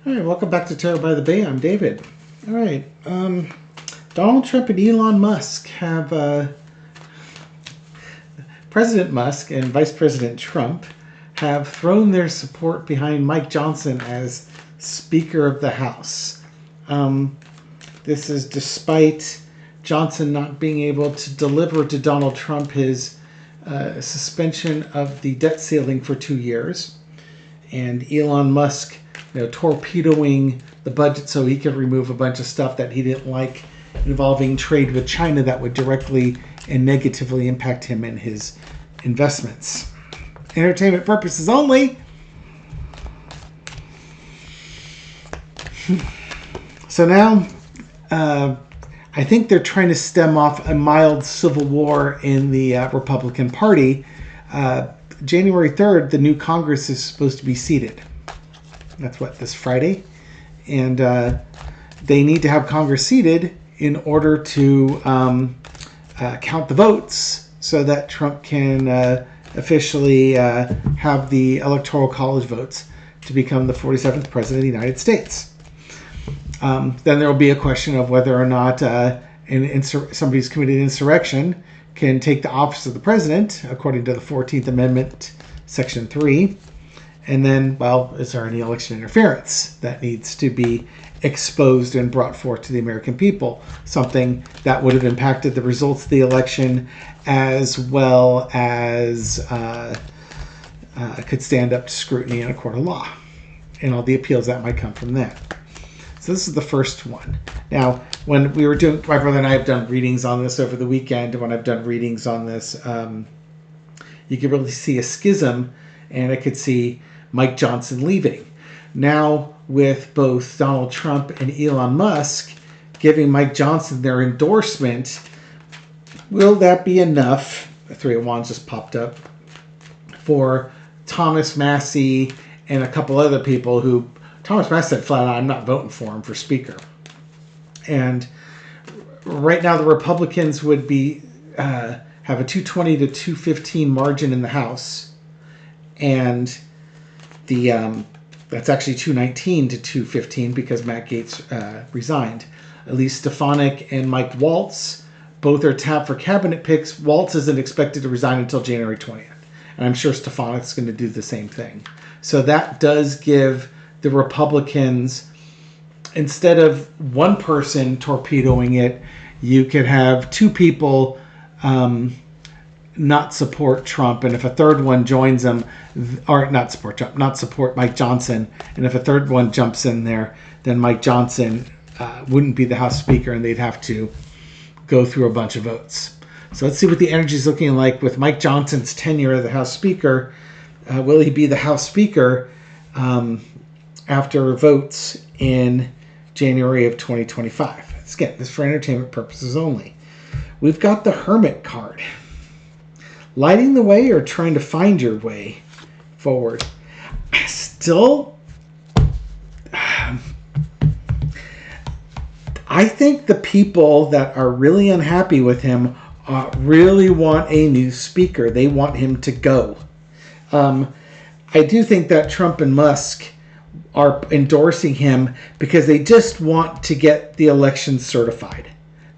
All right, welcome back to Tarot by the Bay. I'm David. All right, Donald Trump and Elon Musk have President Musk and Vice President Trump have thrown their support behind Mike Johnson as Speaker of the House. This is despite Johnson not being able to deliver to Donald Trump his suspension of the debt ceiling for 2 years, and Elon Musk torpedoing the budget so he could remove a bunch of stuff that he didn't like involving trade with China that would directly and negatively impact him and his investments. Entertainment purposes only. So now, I think they're trying to stem off a mild civil war in the Republican Party. January 3rd, the new Congress is supposed to be seated. That's this Friday. And they need to have Congress seated in order to count the votes so that Trump can officially have the Electoral College votes to become the 47th President of the United States. Then there will be a question of whether or not somebody who's committed insurrection can take the office of the president, according to the 14th Amendment, Section 3. And then, is there any election interference that needs to be exposed and brought forth to the American people? Something that would have impacted the results of the election, as well as could stand up to scrutiny in a court of law, and all the appeals that might come from that. So this is the first one. Now, when we were doing, my brother and I have done readings on this over the weekend. When I've done readings on this, you can really see a schism, and I could see Mike Johnson leaving. Now, with both Donald Trump and Elon Musk giving Mike Johnson their endorsement, will that be enough? The Three of Wands just popped up for Thomas Massie and a couple other people who Thomas Massie said flat out, I'm not voting for him for Speaker. And right now the Republicans would be have a 220 to 215 margin in the House, and the that's actually 219 to 215 because Matt Gaetz resigned. Elise Stefanik and Mike Waltz both are tapped for cabinet picks. Waltz isn't expected to resign until January 20th, and I'm sure Stefanik's going to do the same thing. So that does give the Republicans, instead of one person torpedoing it, you could have two people not support Trump, and if a third one joins them, or not support Trump, not support Mike Johnson, and if a third one jumps in there, then Mike Johnson wouldn't be the House Speaker, and they'd have to go through a bunch of votes. So let's see what the energy is looking like with Mike Johnson's tenure as the House Speaker. Will he be the House Speaker after votes in January of 2025? Again, this is for entertainment purposes only. We've got the Hermit card. Lighting the way or trying to find your way forward? Still, I think the people that are really unhappy with him really want a new speaker. They want him to go. I do think that Trump and Musk are endorsing him because they just want to get the election certified.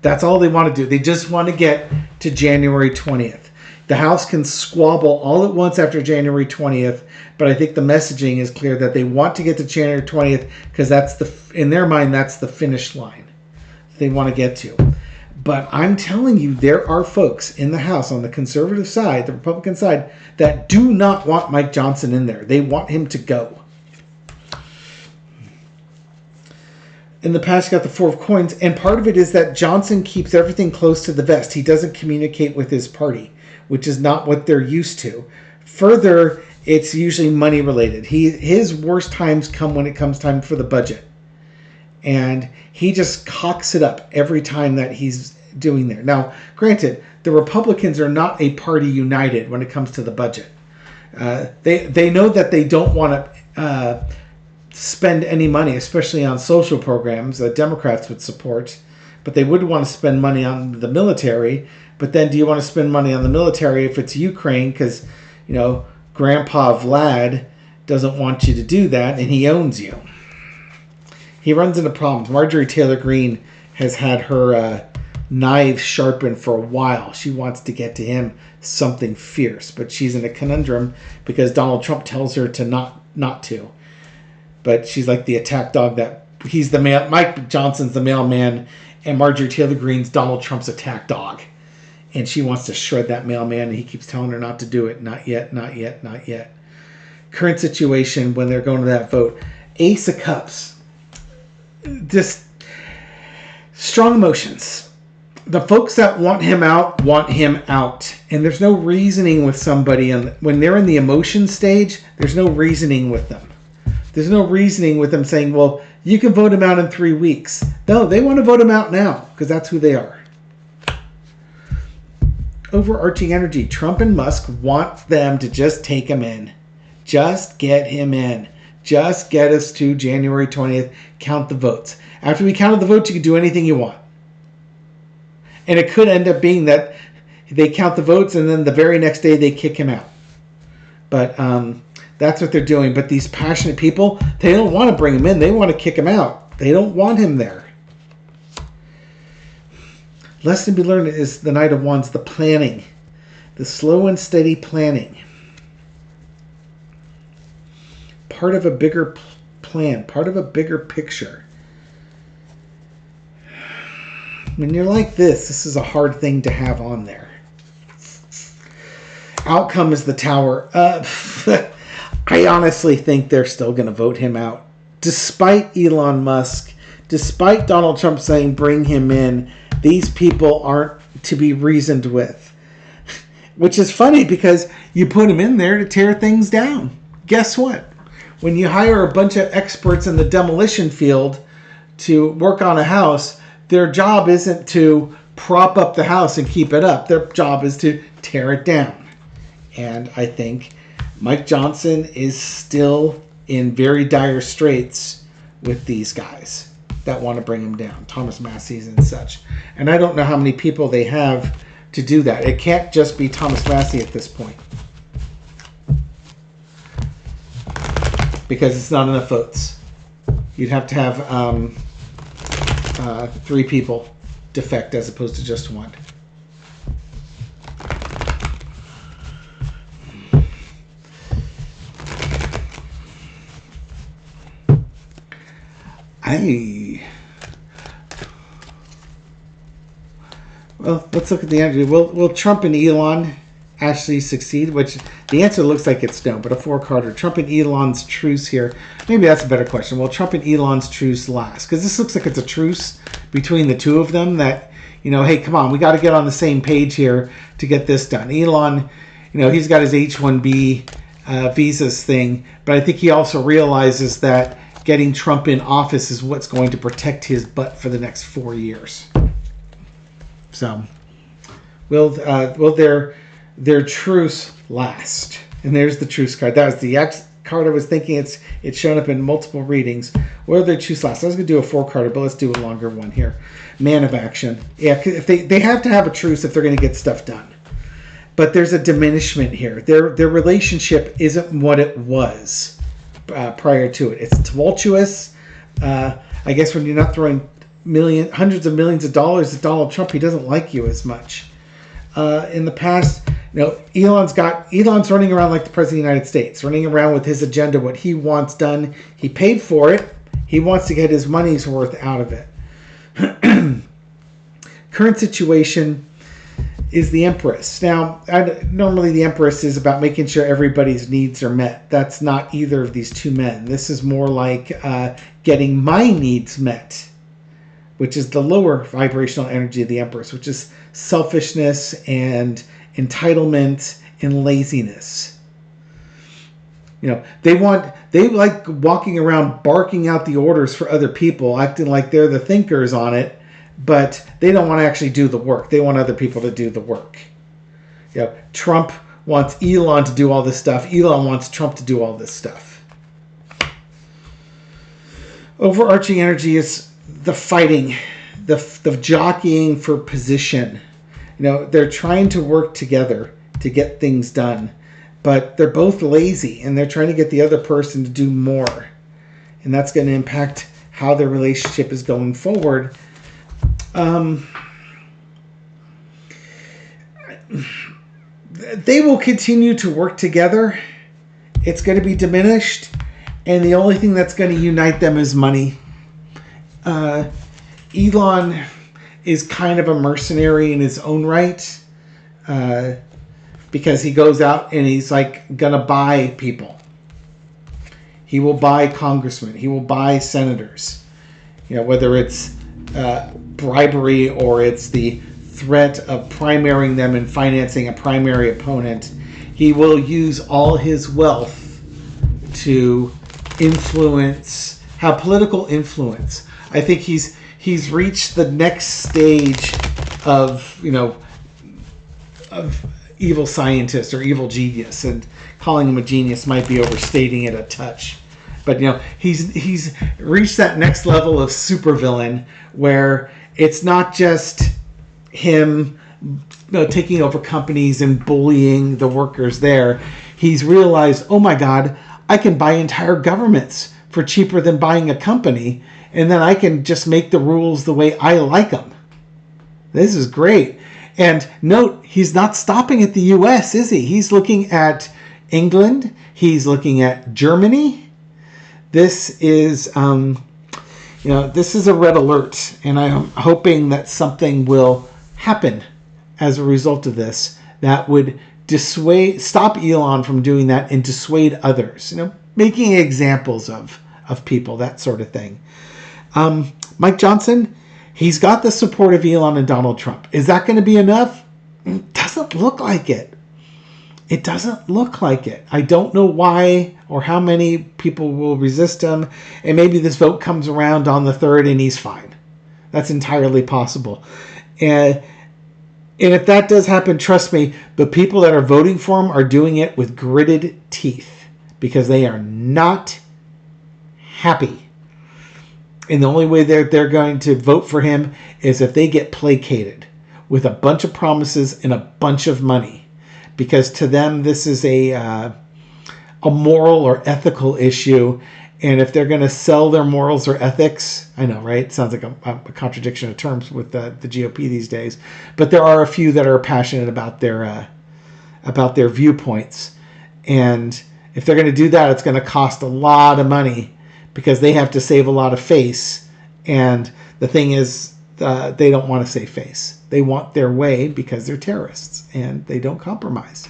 That's all they want to do. They just want to get to January 20th. The House can squabble all at once after January 20th, but I think the messaging is clear that they want to get to January 20th because in their mind, that's the finish line they want to get to. But I'm telling you, there are folks in the House on the conservative side, the Republican side, that do not want Mike Johnson in there. They want him to go. In the past, you got the Four of Coins, and part of it is that Johnson keeps everything close to the vest. He doesn't communicate with his party, which is not what they're used to. Further, it's usually money related. His worst times come when it comes time for the budget. And he just cocks it up every time that he's doing there. Now, granted, the Republicans are not a party united when it comes to the budget. They know that they don't want to spend any money, especially on social programs that Democrats would support, but they would want to spend money on the military. But then do you want to spend money on the military if it's Ukraine? Because, Grandpa Vlad doesn't want you to do that, and he owns you. he runs into problems. Marjorie Taylor Greene has had her knives sharpened for a while. She wants to get to him something fierce, but she's in a conundrum because Donald Trump tells her to not to. But she's like the attack dog that he's the mail. Mike Johnson's the mailman, and Marjorie Taylor Greene's Donald Trump's attack dog. And she wants to shred that mailman, and he keeps telling her not to do it. Not yet, not yet, not yet. Current situation when they're going to that vote. Ace of Cups. Just strong emotions. The folks that want him out want him out. And there's no reasoning with somebody. And when they're in the emotion stage, there's no reasoning with them. There's no reasoning with them saying, well, you can vote him out in 3 weeks. No, they want to vote him out now because that's who they are. Overarching energy. Trump and Musk want them to just take him in. Just get him in. Just get us to January 20th. Count the votes. After we counted the votes, you can do anything you want. And it could end up being that they count the votes and then the very next day they kick him out. But that's what they're doing. But these passionate people, they don't want to bring him in. They want to kick him out. They don't want him there. Lesson to be learned is the Knight of Wands, the planning. The slow and steady planning. Part of a bigger plan. Part of a bigger picture. When you're like this is a hard thing to have on there. Outcome is the Tower. I honestly think they're still going to vote him out. Despite Elon Musk, despite Donald Trump saying bring him in, these people aren't to be reasoned with. Which is funny because you put him in there to tear things down. Guess what? When you hire a bunch of experts in the demolition field to work on a house, their job isn't to prop up the house and keep it up. Their job is to tear it down. And I think Mike Johnson is still in very dire straits with these guys that want to bring him down. Thomas Massey's and such. And I don't know how many people they have to do that. It can't just be Thomas Massey at this point. Because it's not enough votes. You'd have to have 3 people defect as opposed to just 1. Well, let's look at the energy. Will Trump and Elon actually succeed? Which the answer looks like it's no, but a 4-carder. Trump and Elon's truce here. Maybe that's a better question. Will Trump and Elon's truce last? Because this looks like it's a truce between the two of them that, hey, come on, we got to get on the same page here to get this done. Elon, he's got his H-1B visas thing, but I think he also realizes that getting Trump in office is what's going to protect his butt for the next 4 years. So, will their truce last? And there's the truce card. That was the X card I was thinking. It's shown up in multiple readings. Will their truce last? I was going to do a 4-carder, but let's do a longer one here. Man of action. Yeah, if they have to have a truce if they're going to get stuff done. But there's a diminishment here. Their relationship isn't what it was prior to it. It's tumultuous. I guess when you're not throwing hundreds of millions of dollars at Donald Trump, he doesn't like you as much. In the past, Elon's running around like the President of the United States, running around with his agenda, what he wants done. He paid for it. He wants to get his money's worth out of it. Current situation is the Empress. Now, normally the Empress is about making sure everybody's needs are met. That's not either of these two men. This is more like getting my needs met, which is the lower vibrational energy of the Empress, which is selfishness and entitlement and laziness. They like walking around barking out the orders for other people, acting like they're the thinkers on it, but they don't want to actually do the work. They want other people to do the work. Trump wants Elon to do all this stuff. Elon wants Trump to do all this stuff. Overarching energy is the fighting, the jockeying for position. They're trying to work together to get things done, but they're both lazy and they're trying to get the other person to do more. And that's going to impact how their relationship is going forward. They will continue to work together. It's going to be diminished, and the only thing that's going to unite them is money. Elon is kind of a mercenary in his own right, because he goes out and he's like going to buy people. He will buy congressmen. He will buy senators. You know, whether it's bribery or it's the threat of primarying them and financing a primary opponent, he will use all his wealth to influence, have political influence. I think he's reached the next stage of, you know, of evil scientist or evil genius, and calling him a genius might be overstating it a touch. But, you know, he's reached that next level of supervillain where it's not just him, you know, taking over companies and bullying the workers there. He's realized, oh my God, I can buy entire governments for cheaper than buying a company, and then I can just make the rules the way I like them. This is great. And note, he's not stopping at the US, is he? He's looking at England. He's looking at Germany. This is, this is a red alert, and I'm hoping that something will happen as a result of this that would stop Elon from doing that and dissuade others. You know, making examples of people, that sort of thing. Mike Johnson, he's got the support of Elon and Donald Trump. Is that going to be enough? It doesn't look like it. It doesn't look like it. I don't know why or how many people will resist him. And maybe this vote comes around on the 3rd and he's fine. That's entirely possible. And if that does happen, trust me, the people that are voting for him are doing it with gritted teeth because they are not happy. And the only way they're going to vote for him is if they get placated with a bunch of promises and a bunch of money. Because to them, this is a moral or ethical issue. And if they're going to sell their morals or ethics, I know, right? It sounds like a contradiction of terms with the GOP these days. But there are a few that are passionate about their viewpoints. And if they're going to do that, it's going to cost a lot of money because they have to save a lot of face. And the thing is, they don't want to save face. They want their way because they're terrorists and they don't compromise.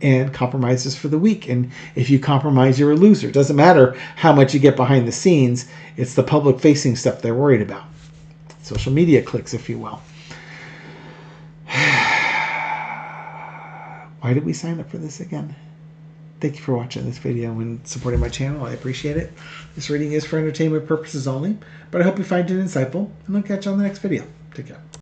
And compromise is for the weak. And if you compromise, you're a loser. It doesn't matter how much you get behind the scenes. It's the public-facing stuff they're worried about. Social media clicks, if you will. Why did we sign up for this again? Thank you for watching this video and supporting my channel. I appreciate it. This reading is for entertainment purposes only, but I hope you find it insightful, and I'll catch you on the next video. Take care.